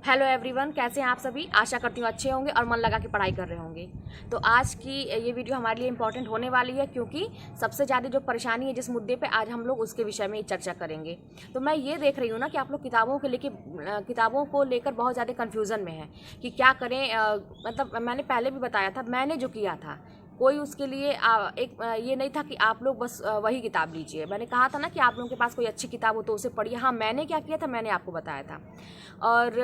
Hello everyone, कैसे हैं आप सभी। आशा करती हूँ अच्छे होंगे और मन लगा के पढ़ाई कर रहे होंगे। तो आज की ये वीडियो हमारे लिए इम्पॉर्टेंट होने वाली है, क्योंकि सबसे ज़्यादा जो परेशानी है जिस मुद्दे पे आज हम लोग उसके विषय में चर्चा करेंगे। तो मैं ये देख रही हूँ ना कि आप लोग किताबों को लेकर बहुत ज़्यादा कन्फ्यूज़न में है कि क्या करें। मतलब मैंने पहले भी बताया था, मैंने जो किया था कोई उसके लिए ये नहीं था कि आप लोग बस वही किताब लीजिए। मैंने कहा था ना कि आप लोगों के पास कोई अच्छी किताब हो तो उसे पढ़िए। हाँ, मैंने क्या किया था मैंने आपको बताया था। और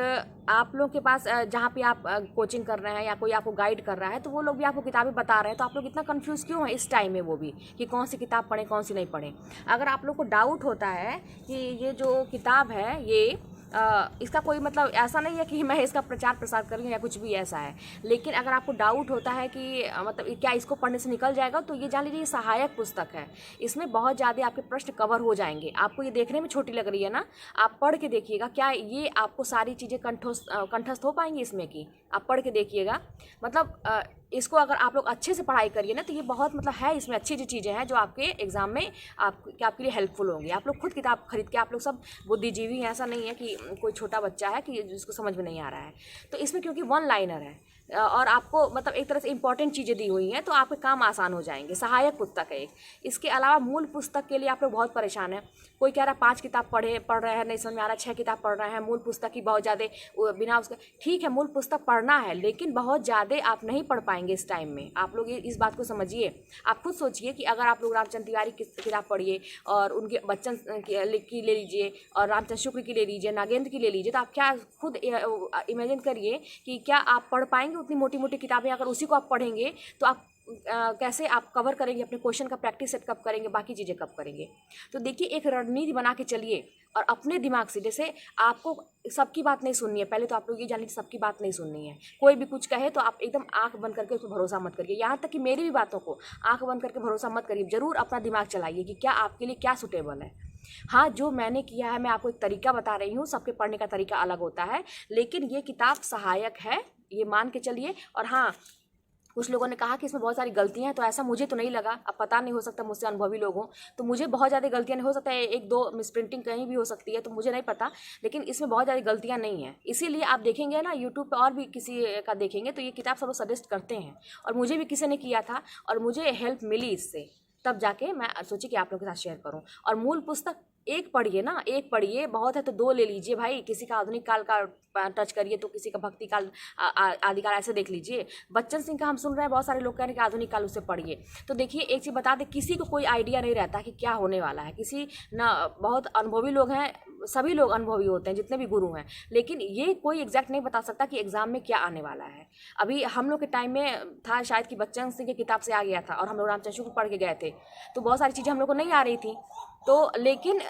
आप लोगों के पास जहाँ पे आप कोचिंग कर रहे हैं या कोई आपको गाइड कर रहा है तो वो लोग भी आपको किताबें बता रहे हैं, तो आप लोग इतना कंफ्यूज क्यों हैं इस टाइम में, वो भी कि कौन सी किताब पढ़ें कौन सी नहीं पढ़ें। अगर आप लोग को डाउट होता है कि ये जो किताब है ये इसका कोई मतलब ऐसा नहीं है कि मैं इसका प्रचार प्रसार कर रही हूँ या कुछ भी ऐसा है, लेकिन अगर आपको डाउट होता है कि मतलब क्या इसको पढ़ने से निकल जाएगा, तो ये जान लीजिए ये सहायक पुस्तक है। इसमें बहुत ज़्यादा आपके प्रश्न कवर हो जाएंगे। आपको ये देखने में छोटी लग रही है ना, आप पढ़ के देखिएगा, क्या ये आपको सारी चीज़ें कंठस्थ हो पाएंगी इसमें की। आप पढ़ के देखिएगा, मतलब इसको अगर आप लोग अच्छे से पढ़ाई करिए ना तो ये बहुत मतलब है, इसमें अच्छी अच्छी चीज़ें हैं जो आपके एग्ज़ाम में आपके लिए हेल्पफुल होंगी। आप लोग खुद किताब खरीद के, आप लोग सब बुद्धिजीवी हैं, ऐसा नहीं है कि कोई छोटा बच्चा है कि जिसको समझ में नहीं आ रहा है। तो इसमें क्योंकि वन लाइनर है और आपको मतलब एक तरह से इंपॉर्टेंट चीज़ें दी हुई हैं, तो आपके काम आसान हो जाएंगे। सहायक पुस्तक है एक। इसके अलावा मूल पुस्तक के लिए आप लोग बहुत परेशान हैं। कोई कह रहा है 5 किताब पढ़ रहे हैं, नहीं समझ में आ रहा, 6 किताब पढ़ रहे हैं, मूल पुस्तक की बहुत ज़्यादा बिना उसके। ठीक है, मूल पुस्तक पढ़ना है, लेकिन बहुत ज़्यादा आप नहीं पढ़ पाएंगे इस टाइम में। आप लोग इस बात को समझिए। आप खुद सोचिए कि अगर आप लोग रामचंद्र तिवारी की किताब पढ़िए और उनके बच्चन की ले लीजिए और रामचंद्र शुक्ल की ले लीजिए, नागेंद्र की ले लीजिए, तो आप क्या खुद इमेजिन करिए कि क्या आप पढ़ पाएंगे उतनी मोटी मोटी किताबें। अगर उसी को आप पढ़ेंगे तो आप कैसे आप कवर करेंगे अपने क्वेश्चन का प्रैक्टिस सेट कब करेंगे, बाकी चीज़ें कब करेंगे। तो देखिए, एक रणनीति बना के चलिए और अपने दिमाग से, जैसे आपको सबकी बात नहीं सुननी है। पहले तो आप लोग ये जान लीजिए सबकी बात नहीं सुननी है। कोई भी कुछ कहे तो आप एकदम आंख बंद करके उस पर भरोसा मत करिए। यहाँ तक कि मेरी भी बातों को आंख बंद करके भरोसा मत करिए। जरूर अपना दिमाग चलाइए कि क्या आपके लिए क्या सुटेबल है। हाँ, जो मैंने किया है मैं आपको एक तरीका बता रही हूँ, सबके पढ़ने का तरीका अलग होता है, लेकिन ये किताब सहायक है, ये मान के चलिए। और हाँ, कुछ लोगों ने कहा कि इसमें बहुत सारी गलतियां हैं, तो ऐसा मुझे तो नहीं लगा। अब पता नहीं, हो सकता मुझसे अनुभवी लोग हों, तो मुझे बहुत ज़्यादा गलतियां नहीं, हो सकता है एक दो मिसप्रिंटिंग कहीं भी हो सकती है, तो मुझे नहीं पता, लेकिन इसमें बहुत ज़्यादा गलतियां नहीं हैं। इसीलिए आप देखेंगे ना यूट्यूब पर और भी किसी का देखेंगे तो ये किताब सब लोग सजेस्ट करते हैं, और मुझे भी किसी ने किया था और मुझे हेल्प मिली इससे। तब जाके मैं सोची कि आप लोगों के साथ शेयर करूं। और मूल पुस्तक एक पढ़िए ना, एक पढ़िए, बहुत है तो 2 ले लीजिए भाई। किसी का आधुनिक काल का टच करिए तो किसी का भक्ति काल, आदिकाल, ऐसे देख लीजिए। बच्चन सिंह का हम सुन रहे हैं, बहुत सारे लोग कह रहे हैं कि आधुनिक काल, उससे पढ़िए। तो देखिए, एक चीज़ बता दें, किसी को कोई आइडिया नहीं रहता कि क्या होने वाला है। किसी ना, बहुत अनुभवी लोग हैं, सभी लोग अनुभवी होते हैं जितने भी गुरु हैं, लेकिन ये कोई एग्जैक्ट नहीं बता सकता कि एग्जाम में क्या आने वाला है। अभी हम लोग के टाइम में था शायद कि बच्चन सिंह की किताब से आ गया था और हम लोग रामचंद्र शुक्ल पढ़ के गए थे, तो बहुत सारी चीज़ें हम लोग को नहीं आ रही थी। तो लेकिन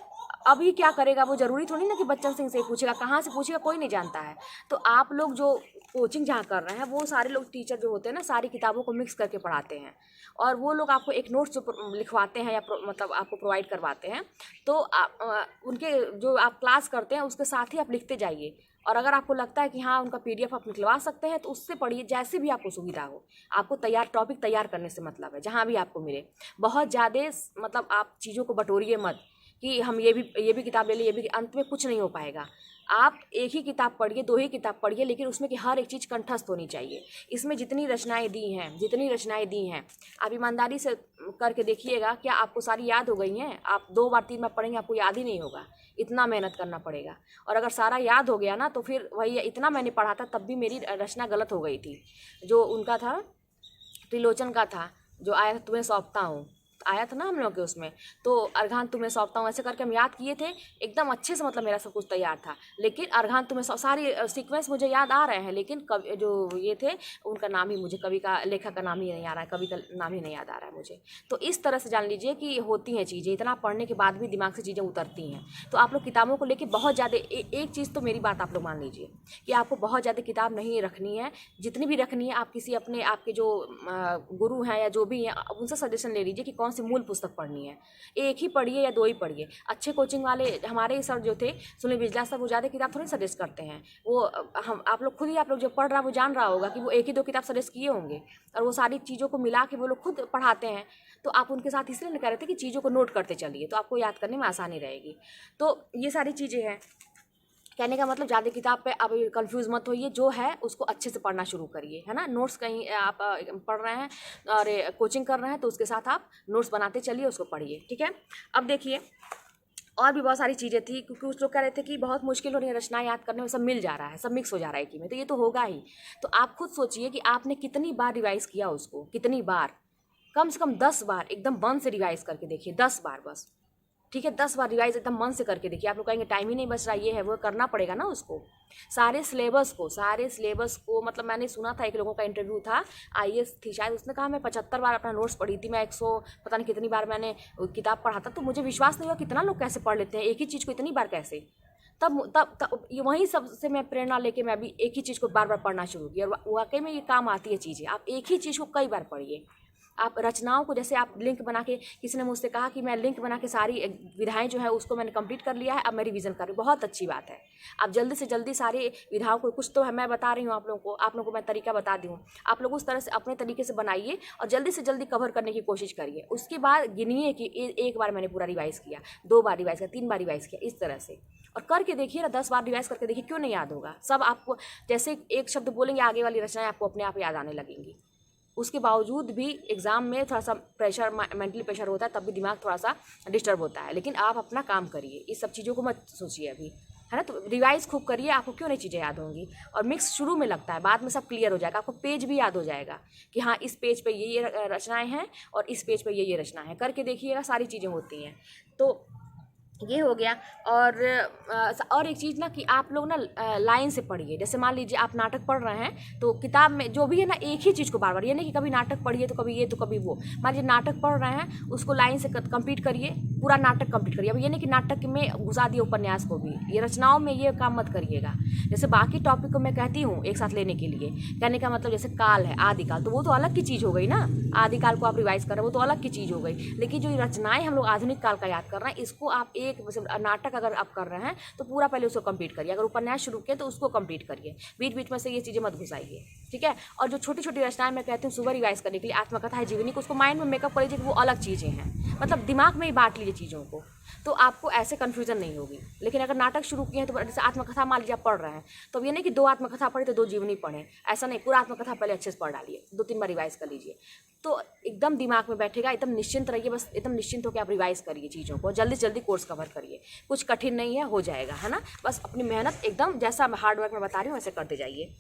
अभी क्या करेगा वो, जरूरी थोड़ी ना कि बच्चन सिंह से पूछेगा, कहाँ से पूछेगा कोई नहीं जानता है। तो आप लोग जो कोचिंग जहाँ कर रहे हैं वो सारे लोग टीचर जो होते हैं ना, सारी किताबों को मिक्स करके पढ़ाते हैं, और वो लोग आपको एक नोट्स जो लिखवाते हैं या मतलब आपको प्रोवाइड करवाते हैं, तो उनके जो आप क्लास करते हैं उसके साथ ही आप लिखते जाइए। और अगर आपको लगता है कि हाँ उनका पीडीएफ आप निकलवा सकते हैं तो उससे पढ़िए, जैसे भी आपको सुविधा हो। आपको तैयार टॉपिक तैयार करने से मतलब है, जहाँ भी आपको मिले। बहुत ज़्यादा मतलब आप चीज़ों को बटोरिए मत कि हम ये भी किताब ले लें, ये भी, अंत में कुछ नहीं हो पाएगा। आप एक ही किताब पढ़िए, 2 ही किताब पढ़िए, लेकिन उसमें कि हर एक चीज़ कंठस्थ होनी चाहिए। इसमें जितनी रचनाएं दी हैं, आप ईमानदारी से करके देखिएगा, क्या आपको सारी याद हो गई हैं। आप 2 बार 3 बार पढ़ेंगे, आपको याद ही नहीं होगा, इतना मेहनत करना पड़ेगा। और अगर सारा याद हो गया ना तो फिर वही, इतना मैंने पढ़ा था तब भी मेरी रचना गलत हो गई थी। जो उनका था, त्रिलोचन का था, जो आया था तुम्हें सौंपता हूँ, आया था ना हम लोग के उसमें, तो अर्घान तुम्हें सौंपता हूँ, ऐसे करके हम याद किए थे एकदम अच्छे से, मतलब मेरा सब कुछ तैयार था। लेकिन अर्घान तुम्हें सारी सीक्वेंस मुझे याद आ रहे हैं, लेकिन कवि जो ये थे उनका नाम ही मुझे, कवि का, लेखक का नाम ही नहीं आ रहा है, कवि का नाम ही नहीं याद आ रहा है मुझे। तो इस तरह से जान लीजिए कि होती हैं चीज़ें, इतना पढ़ने के बाद भी दिमाग से चीज़ें उतरती हैं। तो आप लोग किताबों को लेकर बहुत ज़्यादा एक चीज़ तो मेरी बात आप लोग मान लीजिए कि आपको बहुत ज़्यादा किताब नहीं रखनी है। जितनी भी रखनी है आप किसी अपने, आपके जो गुरु हैं या जो भी हैं, उनसे सजेशन ले लीजिए कि कौन सी मूल पुस्तक पढ़नी है। एक ही पढ़िए या 2 ही पढ़िए। अच्छे कोचिंग वाले हमारे सर जो थे सुनील बिजला सर, वो ज़्यादा किताब थोड़ी सजेस्ट करते हैं। वो हम आप लोग खुद ही, आप लोग जो पढ़ रहा है वो जान रहा होगा कि वो 1 ही 2 किताब सजेस्ट किए होंगे, और वो सारी चीज़ों को मिला के वो लोग खुद पढ़ाते हैं। तो आप उनके साथ इसलिए नहीं कह रहे थे कि चीज़ों को नोट करते चलिए, तो आपको याद करने में आसानी रहेगी। तो ये सारी चीज़ें हैं। कहने का मतलब ज़्यादा किताब पे आप कंफ्यूज मत होइए, जो है उसको अच्छे से पढ़ना शुरू करिए, है ना। नोट्स कहीं आप पढ़ रहे हैं और कोचिंग कर रहे हैं तो उसके साथ आप नोट्स बनाते चलिए, उसको पढ़िए, ठीक है। अब देखिए और भी बहुत सारी चीज़ें थी, क्योंकि कुछ लोग कह रहे थे कि बहुत मुश्किल हो रही है रचना याद करने में, सब मिल जा रहा है, सब मिक्स हो जा रहा है एक ही में, तो ये तो होगा ही। तो आप खुद सोचिए कि आपने कितनी बार रिवाइज़ किया उसको, कितनी बार, कम से कम 10 बार एकदम मन से रिवाइज़ करके देखिए, 10 बार बस, ठीक है। 10 बार रिवाइज एकदम मन से करके देखिए। आप लोग कहेंगे टाइम ही नहीं बच रहा, ये है वो, करना पड़ेगा ना उसको। सारे सिलेबस को मतलब मैंने सुना था, एक लोगों का इंटरव्यू था, आईएएस थी शायद, उसने कहा मैं 75 बार अपना नोट्स पढ़ी थी, मैं 100 पता नहीं कितनी बार मैंने किताब पढ़ा था। तो मुझे विश्वास नहीं हुआ कितना लोग कैसे पढ़ लेते हैं एक ही चीज़ को इतनी बार, कैसे। तब वहीं सबसे मैं प्रेरणा लेके मैं भी एक ही चीज़ को बार बार पढ़ना शुरू किया, और वाकई में ये काम आती है चीज़ें। आप एक ही चीज़ को कई बार पढ़िए। आप रचनाओं को जैसे आप लिंक बना के, किसी ने मुझसे कहा कि मैं लिंक बना के सारी विधाएं जो है उसको मैंने कंप्लीट कर लिया है, अब मैं रिवीजन कर रही हूँ, बहुत अच्छी बात है। आप जल्दी से जल्दी सारी विधाओं को, कुछ तो है मैं बता रही हूँ आप लोगों को मैं तरीका बता दी हूँ, आप लोग उस तरह से अपने तरीके से बनाइए और जल्दी से जल्दी कवर करने की कोशिश करिए। उसके बाद गिनिए कि एक बार मैंने पूरा रिवाइज़ किया, 2 बार रिवाइज़ किया, 3 बार रिवाइज़ किया, इस तरह से। और करके देखिए ना, 10 बार रिवाइज़ करके देखिए, क्यों नहीं याद होगा। सब आपको जैसे एक शब्द बोलेंगे, आगे वाली रचनाएं आपको अपने आप याद आने लगेंगी। उसके बावजूद भी एग्ज़ाम में थोड़ा सा प्रेशर, मेंटली प्रेशर होता है, तब भी दिमाग थोड़ा सा डिस्टर्ब होता है, लेकिन आप अपना काम करिए, इस सब चीज़ों को मत सोचिए अभी, है ना। तो रिवाइज़ खूब करिए, आपको क्यों नहीं चीज़ें याद होंगी। और मिक्स शुरू में लगता है, बाद में सब क्लियर हो जाएगा, आपको पेज भी याद हो जाएगा कि हाँ इस पेज पे ये रचनाएँ हैं और इस पेज पे ये रचना है। करके देखिएगा, सारी चीज़ें होती हैं। तो ये हो गया। और एक चीज़ ना कि आप लोग ना लाइन से पढ़िए। जैसे मान लीजिए आप नाटक पढ़ रहे हैं तो किताब में जो भी है ना, एक ही चीज़ को बार बार, ये नहीं कि कभी नाटक पढ़िए तो कभी ये तो कभी वो। मान लीजिए नाटक पढ़ रहे हैं, उसको लाइन से कंप्लीट करिए, पूरा नाटक कंप्लीट करिए। अब ये नहीं कि नाटक में घुसा दिए उपन्यास को भी, ये रचनाओं में ये काम मत करिएगा। जैसे बाकी टॉपिक को मैं कहती हूँ एक साथ लेने के लिए, कहने का मतलब जैसे काल है, आदिकाल, तो वो तो अलग की चीज़ हो गई ना। आदिकाल को आप रिवाइज कर रहे हो, वो तो अलग की चीज़ हो गई। लेकिन जो रचनाएं हम लोग आधुनिक काल का याद कर रहे हैं, इसको आप एक नाटक अगर आप कर रहे हैं तो पूरा पहले उसको कंप्लीट करिए। अगर उपन्यास शुरू किए तो उसको कंप्लीट करिए, बीच बीच में से ये चीज़ें मत घुसाइए, ठीक है। और जो छोटी छोटी रचनाएं मैं कहती हूँ सुबह रिवाइज करने के लिए, आत्मकथा है, जीवनी को, उसको माइंड में मेकअप कर लीजिए कि वो अलग चीज़ें हैं, मतलब दिमाग में ही बांट लीजिए चीज़ों को, तो आपको ऐसे कन्फ्यूजन नहीं होगी। लेकिन अगर नाटक शुरू किए हैं तो जैसे आत्मकथा मान लीजिए आप पढ़ रहे हैं, तो ये नहीं कि 2 आत्मकथा पढ़े तो 2 जीवनी पढ़ें, ऐसा नहीं। पूरा आत्मकथा पहले अच्छे से पढ़ डालिए, 2-3 बार रिवाइज कर लीजिए, तो एकदम दिमाग में बैठेगा। एकदम निश्चिंत रहिए, बस एकदम निश्चिंत होकर आप रिवाइज करिए चीज़ों को, जल्दी से जल्दी कोर्स कवर करिए। कुछ कठिन नहीं है, हो जाएगा, है ना। बस अपनी मेहनत एकदम जैसा हार्ड वर्क में बता रही हूँ वैसे करते जाइए।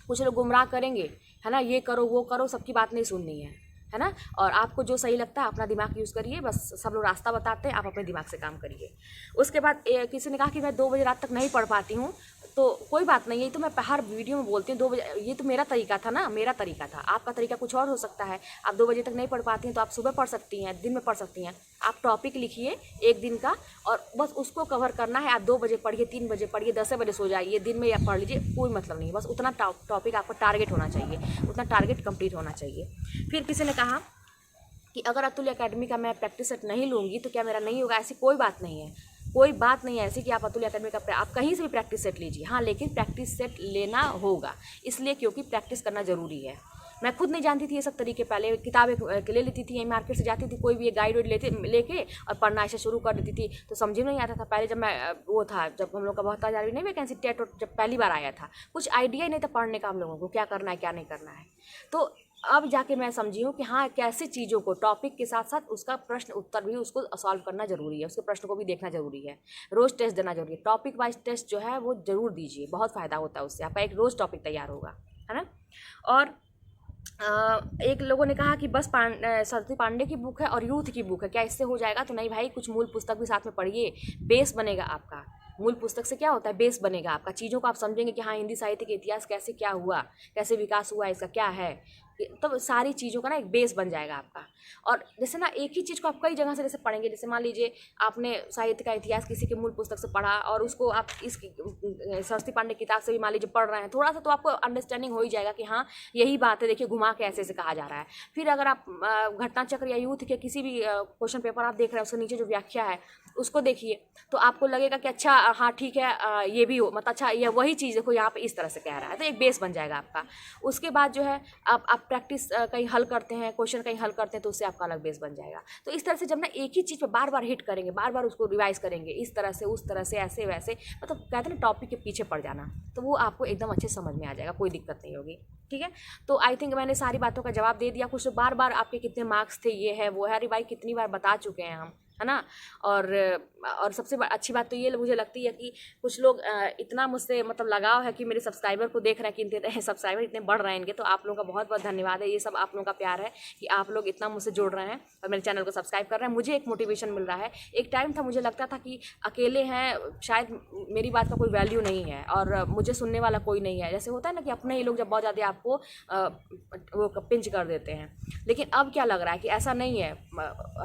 कुछ लोग गुमराह करेंगे, है ना, ये करो वो करो, सबकी बात नहीं सुननी है ना। और आपको जो सही लगता है अपना दिमाग यूज़ करिए, बस सब लोग रास्ता बताते हैं, आप अपने दिमाग से काम करिए। उसके बाद किसी ने कहा कि मैं 2 बजे रात तक नहीं पढ़ पाती हूँ, तो कोई बात नहीं है, तो मैं हर वीडियो में बोलती हूँ 2 बजे, ये तो मेरा तरीका था ना, मेरा तरीका था, आपका तरीका कुछ और हो सकता है। आप 2 बजे तक नहीं पढ़ पाती हैं तो आप सुबह पढ़ सकती हैं, दिन में पढ़ सकती हैं। आप टॉपिक लिखिए एक दिन का और बस उसको कवर करना है। आप 2 बजे पढ़िए, 3 बजे पढ़िए, 10 बजे सो जाइए, दिन में या पढ़ लीजिए, कोई मतलब नहीं है। बस उतना टॉपिक आपका टारगेट होना चाहिए, उतना टारगेट कंप्लीट होना चाहिए। फिर किसी ने कहा कि अगर अतुल्य एकेडमी का मैं प्रैक्टिस सेट नहीं लूँगी तो क्या मेरा नहीं होगा। ऐसी कोई बात नहीं है, कोई बात नहीं है ऐसी कि आप अतुल्य एकेडमी का आप कहीं से भी प्रैक्टिस सेट लीजिए, हाँ, लेकिन प्रैक्टिस सेट लेना होगा, इसलिए क्योंकि प्रैक्टिस करना ज़रूरी है। मैं खुद नहीं जानती थी ये सब तरीके, पहले किताबें ले लेती थी, यहीं मार्केट से जाती थी, कोई भी एक गाइड लेके और पढ़ना ऐसे शुरू कर देती थी, तो समझ में नहीं आता था। पहले जब मैं वो था, जब हम लोग का 72,000 नहीं वैकेंसी टेट जब पहली बार आया था, कुछ आइडिया ही नहीं था पढ़ने का हम लोगों को, क्या करना है क्या नहीं करना है। तो अब जाके मैं समझी हूँ कि हाँ, कैसे चीज़ों को टॉपिक के साथ साथ उसका प्रश्न उत्तर भी उसको सॉल्व करना ज़रूरी है, उसके प्रश्न को भी देखना ज़रूरी है, रोज़ टेस्ट देना जरूरी है। टॉपिक वाइज टेस्ट जो है वो ज़रूर दीजिए, बहुत फ़ायदा होता है उससे, आपका एक रोज़ टॉपिक तैयार होगा, है ना। और एक लोगों ने कहा कि बस सरस्वती पांडे की बुक है और यूथ की बुक है, क्या इससे हो जाएगा। तो नहीं भाई, कुछ मूल पुस्तक भी साथ में पढ़िए, बेस बनेगा आपका। मूल पुस्तक से क्या होता है, बेस बनेगा आपका, चीज़ों को आप समझेंगे कि हाँ हिंदी साहित्य के इतिहास कैसे क्या हुआ, कैसे विकास हुआ, इसका क्या है, तो सारी चीज़ों का ना एक बेस बन जाएगा आपका। और जैसे ना एक ही चीज़ को आप कई जगह से जैसे पढ़ेंगे, जैसे मान लीजिए आपने साहित्य का इतिहास किसी के मूल पुस्तक से पढ़ा और उसको आप इस सरस्वती पांडे किताब से भी मान लीजिए पढ़ रहे हैं, थोड़ा सा तो आपको अंडरस्टैंडिंग हो ही जाएगा कि हाँ यही बात है, देखिए घुमा के ऐसे ऐसे कहा जा रहा है। फिर अगर आप घटना चक्र या यूथ के किसी भी क्वेश्चन पेपर आप देख रहे हैं, उसके नीचे जो व्याख्या है उसको देखिए तो आपको लगेगा कि अच्छा हाँ ठीक है, ये भी हो, मतलब अच्छा ये वही चीज़ देखो यहाँ पे इस तरह से कह रहा है, तो एक बेस बन जाएगा आपका। उसके बाद जो है आप प्रैक्टिस कहीं हल करते हैं, क्वेश्चन कहीं हल करते हैं, तो उससे आपका अलग बेस बन जाएगा। तो इस तरह से जब ना एक ही चीज़ पे बार बार हिट करेंगे, बार बार उसको रिवाइज करेंगे, इस तरह से उस तरह से ऐसे वैसे, मतलब कहते हैं ना टॉपिक के पीछे पड़ जाना, तो वो आपको एकदम अच्छे समझ में आ जाएगा, कोई दिक्कत नहीं होगी। ठीक है, तो आई थिंक मैंने सारी बातों का जवाब दे दिया। कुछ बार बार आपके कितने मार्क्स थे, ये है वो है, अरे भाई कितनी बार बता चुके हैं हम, है ना। और सबसे अच्छी बात तो ये मुझे लगती है कि कुछ लोग इतना मुझसे मतलब लगाव है कि मेरे सब्सक्राइबर को देख रहे हैं कि इतने सब्सक्राइबर इतने बढ़ रहे हैं इनके, तो आप लोगों का बहुत बहुत धन्यवाद है। ये सब आप लोगों का प्यार है कि आप लोग इतना मुझसे जुड़ रहे हैं और मेरे चैनल को सब्सक्राइब कर रहे हैं। मुझे एक मोटिवेशन मिल रहा है। एक टाइम था मुझे लगता था कि अकेले हैं, शायद मेरी बात का कोई वैल्यू नहीं है और मुझे सुनने वाला कोई नहीं है। जैसे होता है ना कि अपने ही लोग जब बहुत ज़्यादा आपको वो पिंच कर देते हैं, लेकिन अब क्या लग रहा है कि ऐसा नहीं है,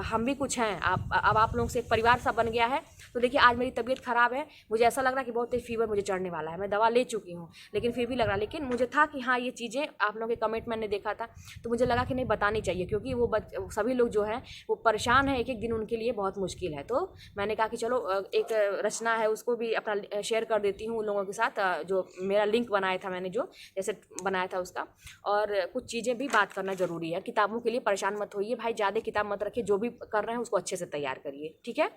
हम भी कुछ हैं। अब आप लोगों से एक परिवार सा बन गया है। तो देखिए आज मेरी तबीयत ख़राब है, मुझे ऐसा लग रहा है कि बहुत तेज फीवर मुझे चढ़ने वाला है, मैं दवा ले चुकी हूँ लेकिन फिर भी लग रहा है, लेकिन मुझे था कि हाँ ये चीज़ें आप लोगों के कमेंट मैंने देखा था तो मुझे लगा कि नहीं बतानी चाहिए, क्योंकि वो सभी लोग जो हैं वो परेशान हैं, एक एक दिन उनके लिए बहुत मुश्किल है। तो मैंने कहा कि चलो एक रचना है उसको भी अपना शेयर कर देती हूँ उन लोगों के साथ, जो मेरा लिंक बनाया था मैंने, जो जैसे बनाया था उसका। और कुछ चीज़ें भी बात करना ज़रूरी है। किताबों के लिए परेशान मत होइए भाई, ज़्यादा किताब मत रखिए, जो भी कर रहे हैं उसको अच्छे से तैयार करिए। ठीक है,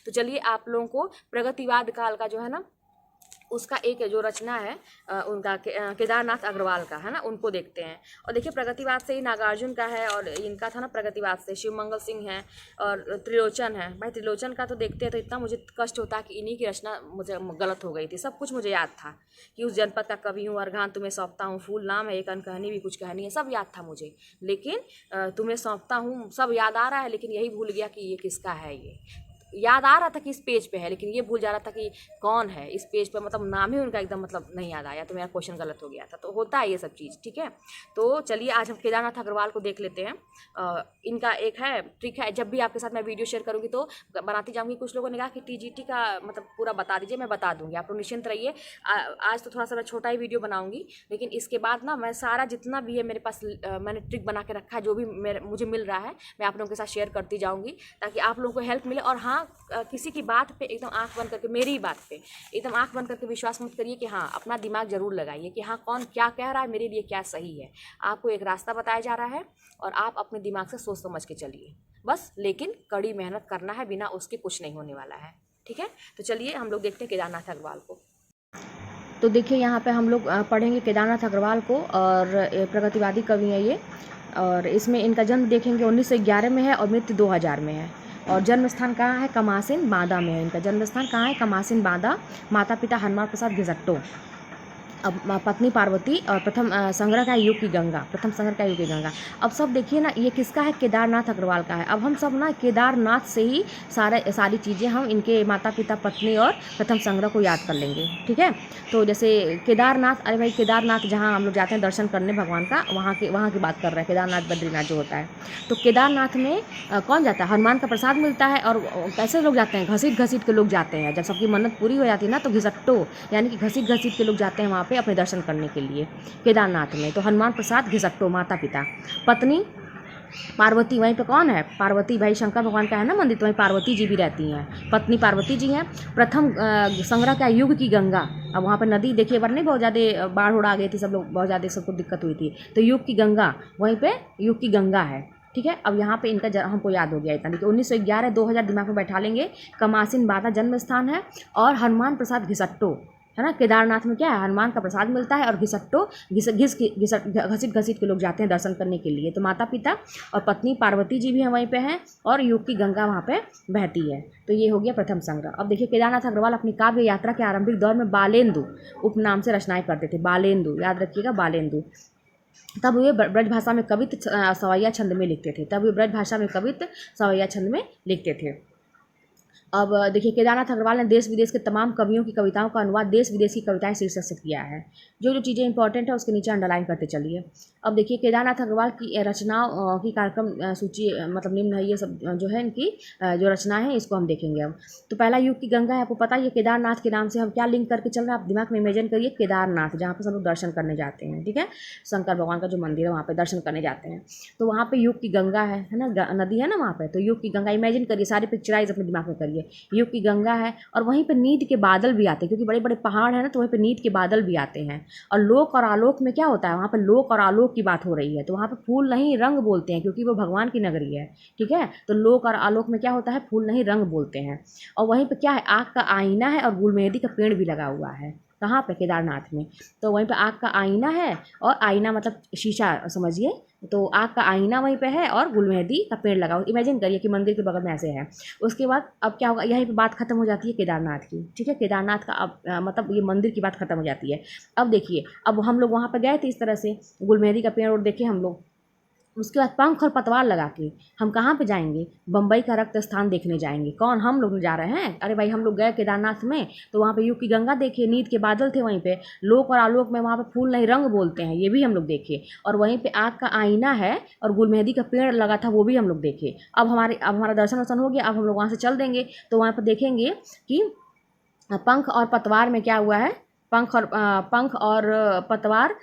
तो चलिए आप लोगों को प्रगतिवाद काल का जो है ना उसका एक जो रचना है उनका केदारनाथ अग्रवाल का है ना, उनको देखते हैं। और देखिए प्रगतिवाद से ही नागार्जुन का है और इनका था ना प्रगतिवाद से शिव मंगल सिंह है और त्रिलोचन है। भाई त्रिलोचन का तो देखते हैं तो इतना मुझे कष्ट होता है कि इन्हीं की रचना मुझे गलत हो गई थी। सब कुछ मुझे याद था कि उस जनपद का कवि हूँ, अर्घान तुम्हें सौंपता हूँ, फूल नाम है एक अनकहनी भी कुछ कहनी है, सब याद था मुझे, लेकिन तुम्हें सौंपता हूँ सब याद आ रहा है, लेकिन यही भूल गया कि ये किसका है। ये याद आ रहा था कि इस पेज पे है, लेकिन ये भूल जा रहा था कि कौन है इस पेज पे, मतलब नाम ही उनका एकदम मतलब नहीं याद आया, तो मेरा क्वेश्चन गलत हो गया था। तो होता है ये सब चीज़। ठीक है, तो चलिए आज हम केदारनाथ अग्रवाल को देख लेते हैं। इनका एक है ट्रिक है, जब भी आपके साथ मैं वीडियो शेयर करूँगी तो बनाती जाऊँगी। कुछ लोगों ने कहा कि TGT का मतलब पूरा बता दीजिए, मैं बता दूँगी, आप लोग निश्चिंत रहिए। आज तो थोड़ा सा मैं छोटा ही वीडियो बनाऊँगी, लेकिन इसके बाद ना मैं सारा जितना भी है मेरे पास मैंने ट्रिक बना के रखा है, जो भी मुझे मिल रहा है मैं आप लोगों के साथ शेयर करती जाऊँगी ताकि आप लोगों को हेल्प मिले। और हाँ, किसी की बात पे एकदम आंख बंद करके, मेरी बात पे एकदम आंख बंद करके विश्वास मत करिए कि हाँ, अपना दिमाग जरूर लगाइए कि हाँ कौन क्या कह रहा है, मेरे लिए क्या सही है। आपको एक रास्ता बताया जा रहा है और आप अपने दिमाग से सोच समझ के चलिए बस, लेकिन कड़ी मेहनत करना है, बिना उसके कुछ नहीं होने वाला है। ठीक है, तो चलिए हम लोग देखते हैं केदारनाथ अग्रवाल को। तो देखिए यहाँ पे हम लोग पढ़ेंगे केदारनाथ अग्रवाल को, और प्रगतिवादी कवि हैं ये। और इसमें इनका जन्म देखेंगे 1911 में है और मृत्यु 2000 में है। और जन्म स्थान कहाँ है? कमासिन बांदा में है। इनका जन्म स्थान कहाँ है? कमासिन बांदा। माता पिता हनुमान प्रसाद घिसट्टो। अब पत्नी पार्वती और प्रथम संग्रह का युग की गंगा, प्रथम संग्रह का युग की गंगा। अब सब देखिए ना, ये किसका है? केदारनाथ अग्रवाल का है। अब हम सब ना केदारनाथ से ही सारी चीज़ें हम इनके माता पिता पत्नी और प्रथम संग्रह को याद कर लेंगे। ठीक है, तो जैसे केदारनाथ, अरे भाई केदारनाथ जहाँ हम लोग जाते हैं दर्शन करने भगवान का, वहाँ की बात कर रहे हैं, केदारनाथ बद्रीनाथ जो होता है। तो केदारनाथ में कौन जाता है? हनुमान का प्रसाद मिलता है। और कैसे लोग जाते हैं? घसीट घसीट के लोग जाते हैं। जब सबकी मन्नत पूरी हो जाती है ना, तो घिसट्टो यानी कि घसीट घसीट के लोग जाते हैं वहाँ पे अपने दर्शन करने के लिए केदारनाथ में। तो हनुमान प्रसाद घिसट्टो माता पिता, पत्नी पार्वती, वहीं पे कौन है? पार्वती, भाई शंकर भगवान का है ना मंदिर, तो वहीं पार्वती जी भी रहती हैं, पत्नी पार्वती जी हैं। प्रथम संग्रह का युग की गंगा। अब वहाँ पर नदी देखिए, बार नहीं बहुत ज़्यादा बाढ़ उड़ आ गई थी, सब लोग बहुत ज़्यादा सबको दिक्कत हुई थी, तो युग की गंगा, वहीं पे युग की गंगा है। ठीक है, अब यहाँ पे इनका हमको याद हो गया इतना, देखिए 1911 2000 दिमाग में बैठा लेंगे। कमासिन बांदा जन्म स्थान है और हनुमान प्रसाद घिसट्टो है ना। केदारनाथ में क्या है? हनुमान का प्रसाद मिलता है और घिसट्टो घसीट घसीट के लोग जाते हैं दर्शन करने के लिए। तो माता पिता और पत्नी पार्वती जी भी हैं वहीं पे हैं और युग की गंगा वहाँ पे बहती है। तो ये हो गया प्रथम संग्रह। अब देखिए केदारनाथ अग्रवाल अपनी काव्य यात्रा के आरंभिक दौर में बालेंदु उपनाम से रचनाएं करते थे। बालेंदु, याद रखिएगा, बालेंदु। तब वे ब्रज भाषा में कवित्व सवैया छंद में लिखते थे। तब वे ब्रज भाषा में कवित्व सवैया छंद में लिखते थे। अब देखिए केदारनाथ अग्रवाल ने देश विदेश के तमाम कवियों की कविताओं का अनुवाद देश विदेश की कविताएं शीर्षक से किया है। जो जो चीज़ें इंपॉर्टेंट है उसके नीचे अंडरलाइन करते चलिए। अब देखिए केदारनाथ अग्रवाल की रचनाओं की कार्यक्रम सूची मतलब निम्न है। ये सब जो है इनकी जो रचना है इसको हम देखेंगे अब। तो पहला युग की गंगा है, आपको पता है ये केदारनाथ के नाम से हम क्या लिंक करके चल रहे हैं, आप दिमाग में इमेजिन करिए केदारनाथ, जहाँ पर सब लोग दर्शन करने जाते हैं। ठीक है, शंकर भगवान का जो मंदिर है वहाँ पर दर्शन करने जाते हैं, तो वहाँ पर युग की गंगा है ना, नदी है ना वहाँ पर, तो युग की गंगा इमेजिन करिए, सारी पिक्चराइज अपने दिमाग में करिए। रही है, युग की गंगा है। और वहीं पे नींद के बादल भी आते हैं, क्योंकि बड़े बड़े पहाड़ हैं ना, तो वहीं पे नींद के बादल भी आते हैं। और लोक और आलोक में क्या होता है, वहाँ पे लोक और आलोक की बात हो रही है, तो वहाँ पे फूल नहीं रंग बोलते हैं, क्योंकि वो भगवान की नगरी है। ठीक है, तो लोक और आलोक में क्या होता है, फूल नहीं रंग बोलते हैं। और वहीं पे क्या है, आग का आईना है और गुलमेहदी का पेड़ भी लगा हुआ है। कहाँ पे, केदारनाथ में। तो वहीं पे आग का आईना है, और आईना मतलब शीशा समझिए, तो आग का आईना वहीं पे है और गुलमेहदी का पेड़ लगा हुआ। इमेजिन करिए कि मंदिर के बगल में ऐसे है। उसके बाद अब क्या होगा, यहीं पे बात खत्म हो जाती है केदारनाथ की। ठीक है, केदारनाथ का अब मतलब ये मंदिर की बात खत्म हो जाती है। अब देखिए, अब हम लोग वहाँ पर गए थे इस तरह से, गुलमेहदी का पेड़ और देखे हम लोग। उसके बाद पंख और पतवार लगा के हम कहाँ पे जाएंगे, बम्बई का रक्त स्थान देखने जाएंगे। कौन, हम लोग जा रहे हैं। अरे भाई, हम लोग गए केदारनाथ में, तो वहाँ पे युग की गंगा देखे, नींद के बादल थे वहीं पे, लोक और आलोक में वहाँ पे फूल नहीं रंग बोलते हैं, ये भी हम लोग देखे। और वहीं पे आग का आईना है और गुलमेहदी का पेड़ लगा था, वो भी हम लोग देखे। अब हमारा दर्शन वर्शन हो गया, अब हम लोग वहाँ से चल देंगे, तो वहाँ पर देखेंगे कि पंख और पतवार में क्या हुआ है। पंख और पतवार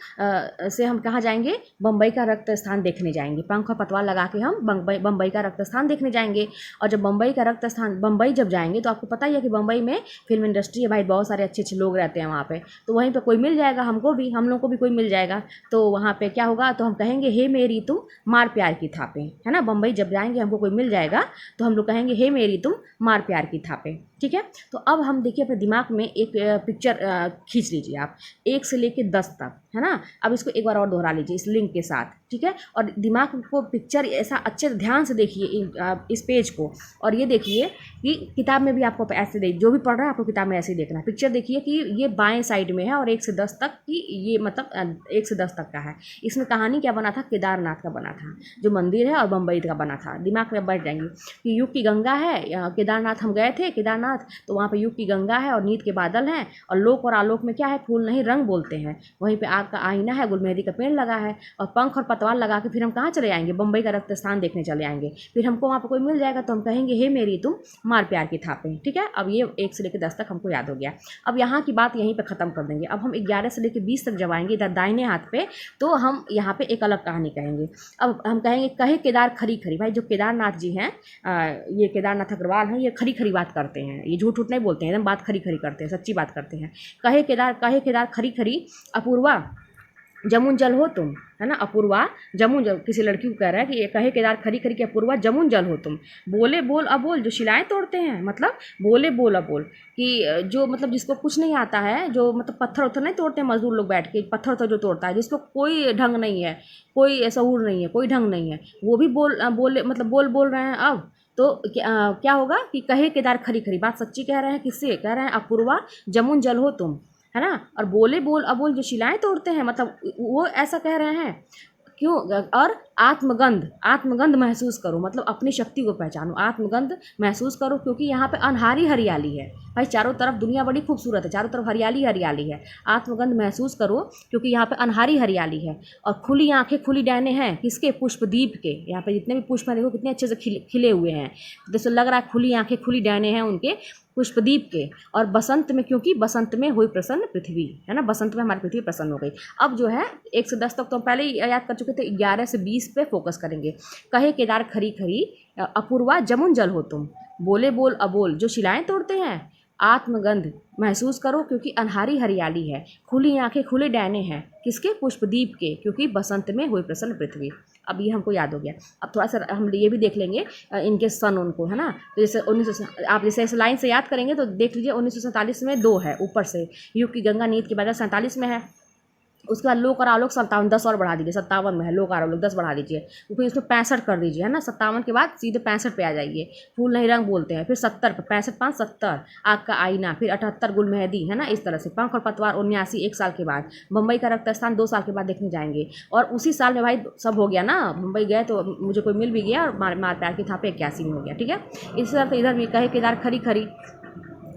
से हम कहाँ जाएंगे, बम्बई का रक्त स्थान देखने जाएंगे। पंख और पतवार लगा के हम बम्बई का रक्त स्थान देखने जाएंगे। और जब बम्बई का रक्त स्थान, बम्बई जब जाएंगे, तो आपको पता ही है कि बम्बई में फिल्म इंडस्ट्री है भाई, बहुत सारे अच्छे अच्छे लोग रहते हैं वहाँ पे। तो वहीं पर कोई मिल जाएगा हमको भी, हम लोग को भी कोई मिल जाएगा। तो वहाँ पर क्या होगा, तो हम कहेंगे, हे मेरी तुम मार प्यार की थापें, है ना। बम्बई जब जाएंगे हमको कोई मिल जाएगा, तो हम लोग कहेंगे, हे मेरी तुम मार प्यार की थापें। ठीक है, तो अब हम देखिए अपने दिमाग में एक पिक्चर खींच लीजिए आप, 1 से लेकर 10 तक, है ना। अब इसको एक बार और दोहरा लीजिए इस लिंक के साथ। ठीक है, और दिमाग को पिक्चर ऐसा अच्छे ध्यान से देखिए इस पेज को, और ये देखिए कि किताब में भी आपको ऐसे देख, जो भी पढ़ रहा है आपको किताब में ऐसे ही देखना है। पिक्चर देखिए कि ये बाएं साइड में है और 1 से 10 तक की, ये मतलब 1 से 10 तक का है। इसमें कहानी क्या बना था, केदारनाथ का बना था, जो मंदिर है, और बम्बई का बना था। दिमाग में बैठ जाएंगे कि युग की गंगा है, केदारनाथ हम गए थे, केदारनाथ, तो वहाँ पे युग की गंगा है और नींद के बादल हैं, और लोक और आलोक में क्या है, फूल नहीं रंग बोलते हैं। वहीं पे आग का आईना है, गुलमेहदी का पेड़ लगा है, और पंख और पतवार लगा के फिर हम कहाँ चले आएंगे, बम्बई का रक्त स्थान देखने चले आएंगे। फिर हमको वहाँ पर कोई मिल जाएगा, तो हम कहेंगे, हे मेरी तुम मार प्यार की थापें। ठीक है, अब ये 1 से लेकर 10 तक हमको याद हो गया। अब यहाँ की बात यहीं पर ख़त्म कर देंगे। अब हम 11 से लेकर 20 तक जब आएंगे इधर दाहिने हाथ पे, तो हम यहाँ पे एक अलग कहानी कहेंगे। अब हम कहेंगे, कहे केदार खरी खरी। भाई जो केदारनाथ जी हैं, ये केदारनाथ अग्रवाल हैं, ये खरी खरी बात करते हैं, ये झूठ नहीं बोलते हैं, एकदम बात खरी खरी करते हैं, सच्ची बात करते हैं। कहे केदार खरी खरी, अपूर्वा जमुन जल हो तुम, है ना। अपूर्वा जमुन जल, किसी लड़की को कह रहा है कि ये कहे केदार खरी खरी के अपूर्वा जमुन जल हो तुम, बोले बोल अबोल जो शिलाएं तोड़ते हैं। मतलब बोले बोल अबोल, कि जो मतलब जिसको कुछ नहीं आता है, जो मतलब पत्थर उत्थर नहीं तोड़ते हैं मजदूर लोग बैठ के, पत्थर उत्थर जो तोड़ता है, जिसको कोई ढंग नहीं है, कोई सहूर नहीं है, कोई ढंग नहीं है, वो भी बोले मतलब बोल रहे हैं। अब तो क्या होगा कि कहे केदार खरी खरी, बात सच्ची कह रहे हैं। किससे कह रहे हैं, अपूर्वा जमुन जल हो तुम, है ना। और बोले बोल अबोल जो शिलाएं तोड़ते हैं, मतलब वो ऐसा कह रहे हैं क्यों। और आत्मगंध महसूस करो, मतलब अपनी शक्ति को पहचानो, आत्मगंध महसूस करो, क्योंकि यहाँ पे अनहारी हरियाली है भाई, चारों तरफ दुनिया बड़ी खूबसूरत है, चारों तरफ हरियाली हरियाली है। आत्मगंध महसूस करो, क्योंकि यहाँ पे अनहारी हरियाली है। और खुली आंखें खुली डैने हैं, किसके, पुष्पदीप के। यहाँ पे जितने भी पुष्प हैं देखो कितने अच्छे से खिले हुए हैं, जैसे लग रहा है खुली आंखें खुली डैने हैं उनके, पुष्पदीप के। और बसंत में, क्योंकि बसंत में हुई प्रसन्न पृथ्वी, है ना, बसंत में हमारी पृथ्वी प्रसन्न हो गई। अब जो है 1 से 10 तक तो हम पहले ही याद कर चुके थे, 11 से 20 पे फोकस करेंगे। कहे केदार खरी खरी, अपूर्वा जमुन जल हो तुम, बोले बोल अबोल जो शिलाएं तोड़ते हैं, आत्मगंध महसूस करो, क्योंकि अनहारी हरियाली है, खुली आंखें खुले डैने हैं, किसके, पुष्पदीप के, क्योंकि बसंत में हुई प्रसन्न पृथ्वी। अब ये हमको याद हो गया। अब थोड़ा सा हम ये भी देख लेंगे इनके सन उनको, है ना। तो जैसे 1900, आप जैसे इस लाइन से याद करेंगे तो देख लीजिए 1947 में 2 है ऊपर से, युग की गंगा नींद के बाद 47 में है। उसके बाद लोक और आलोक 57, 10 और बढ़ा दीजिए, 57 में है लोक और आलोक, 10 बढ़ा दीजिए, फिर इसमें 65 कर दीजिए, है ना। 57 के बाद सीधे 65 पे आ जाइए, फूल नहीं रंग बोलते हैं। फिर 70 पे, 65 5 70, आग का आईना, फिर 78 गुलमेहदी, है ना। इस तरह से पंख और पतवार 79, 1 साल के बाद। बम्बई का रक्त स्थान 2 साल के बाद देखने जाएंगे। और उसी साल में भाई सब हो गया ना, मुंबई गए तो मुझे कोई मिल भी गया, और मार प्यार की थापे 81 में हो गया। ठीक है, इसी तरह तो इधर भी कहे केदार खरी खरी,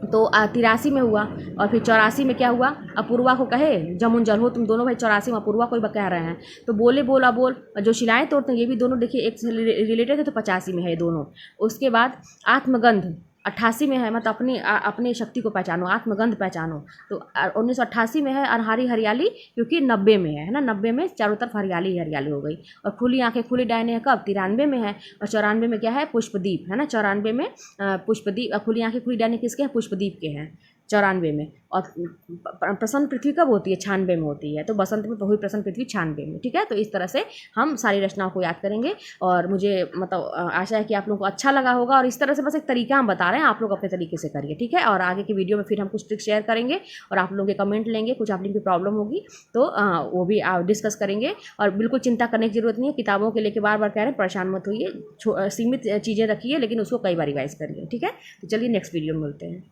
तो 83 में हुआ। और फिर 84 में क्या हुआ, अपूर्वा को कहे जमुन जल हो तुम, दोनों भाई 84 में अपूर्वा को ही कह रहे हैं। तो बोले बोल अबोल जो शिलाएं तोड़ते हैं, ये भी दोनों देखिए एक से रिलेटेड है, तो 85 में है ये दोनों। उसके बाद आत्मगंध, 88 में है, मतलब अपनी शक्ति को पहचानो, आत्मगंध पहचानो। तो 1988 में है अनहारी हरियाली, क्योंकि 90 में है ना, 90 में चारों तरफ हरियाली ही हरियाली हो गई। और खुली आंखें खुली डायने कब, 93 में है। और 94 में क्या है, पुष्पदीप है ना, 94 में पुष्पदीप, खुली आंखें खुली डायने किसके हैं, पुष्पदीप के हैं 94 में। और प्रसन्न पृथ्वी कब होती है, 96 में होती है। तो बसंत में हुई प्रसन्न पृथ्वी 96 में, ठीक है। तो इस तरह से हम सारी रचनाओं को याद करेंगे। और मुझे मतलब आशा है कि आप लोगों को अच्छा लगा होगा। और इस तरह से बस एक तरीका हम बता रहे हैं, आप लोग अपने तरीके से करिए, ठीक है। और आगे की वीडियो में फिर हम कुछ ट्रिक शेयर करेंगे और आप लोगों के कमेंट लेंगे, कुछ आप लोगों की प्रॉब्लम होगी तो वो भी डिस्कस करेंगे। और बिल्कुल चिंता करने की जरूरत नहीं है, किताबों के लेके बार बार कह रहे हैं, परेशान मत होइए, सीमित चीज़ें रखिए लेकिन उसको कई बार रिवाइज करिए, ठीक है। तो चलिए नेक्स्ट वीडियो में मिलते हैं।